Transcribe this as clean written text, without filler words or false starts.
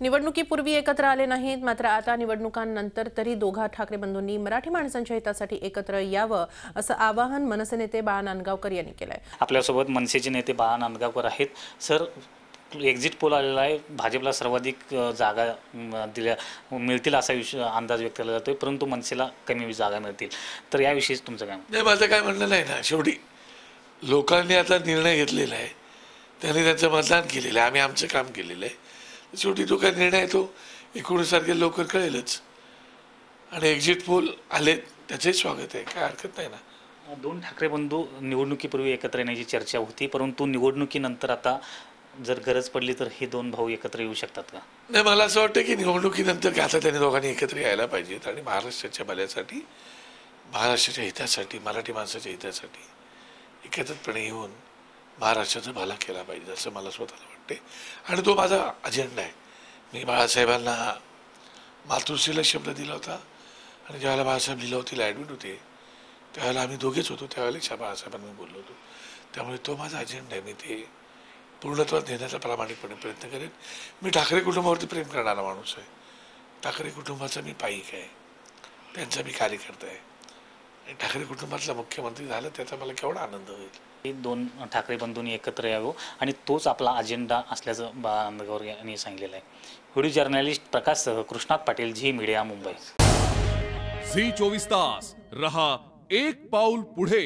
निवडणुकीपूर्वी एकत्र आले नाहीत, मात्र आता निवडणुकांनंतर तरी दोघा ठाकरे बंधूंनी मराठी माणसांच्या हितासाठी एकत्र यावं असं आवाहन मनसे नेते बाळा नांदगावकर यांनी केलंय। आपल्यासोबत मनसेचे नेते बाळा नांदगावकर आहेत। सर, एक्झिट पोल आलेला आहे, भाजपला सर्वाधिक जागा मिळतील असा अंदाज व्यक्त केला जातोय, परंतु मनसेला कमी जागा मिळतील, तर याविषयी तुमचं काय? नाही, माझं काय म्हणणं नाही ना। शेवटी लोकांनी आता निर्णय घेतलेला आहे, त्यांनी त्यांचं मतदान केलेलं आहे, आम्ही आमचं काम केलेलं आहे। शेवटी तो काय निर्णय आहे तो 19 तारखेला लवकर कळेलच। आणि एक्झिट पोल आले त्याचंही स्वागत आहे, काय हरकत नाही ना। दोन ठाकरे बंधू निवडणुकीपूर्वी एकत्र येण्याची चर्चा होती, परंतु निवडणुकीनंतर आता जर गरज पडली तर हे दोन भाऊ एकत्र येऊ शकतात का? नाही, मला असं वाटतं की निवडणुकीनंतर आता त्यांनी दोघांनी एकत्र यायला पाहिजेत आणि महाराष्ट्राच्या भल्यासाठी, महाराष्ट्राच्या हितासाठी, मराठी माणसाच्या हितासाठी एकत्रितपणे येऊन महाराष्ट्राचा भला केला पाहिजे असं मला स्वतःला वाटते। आणि तो माझा अजेंडा आहे। मी बाळासाहेबांना मातृश्रीला शब्द दिला होता आणि ज्यावेळेला बाळासाहेब लीलावतीला ॲडमिट होते त्यावेळेला आम्ही दोघेच होतो, त्यावेळेला बाळासाहेबांना मी बोललो होतो। त्यामुळे तो माझा अजेंडा आहे, मी ते पूर्णत्वात नेण्याचा प्रामाणिकपणे प्रयत्न करेन। मी ठाकरे कुटुंबावरती प्रेम करणारा माणूस आहे। ठाकरे कुटुंबाचा मी पाईक आहे, त्यांचा मी कार्यकर्ता आहे आणि ठाकरे कुटुंबातला मुख्यमंत्री झालं त्याचा मला केवढा आनंद होईल। हे दोन ठाकरे बंधूंनी एकत्र यावं आणि तोच आपला अजेंडा असल्याचं बाळा नांदगावकर यांनी सांगितलेलं आहे। व्हिडिओ जर्नलिस्ट प्रकाशसह कृष्णात पाटील, झी मीडिया, मुंबई। झी 24 तास रहा एक पाऊल पुढे।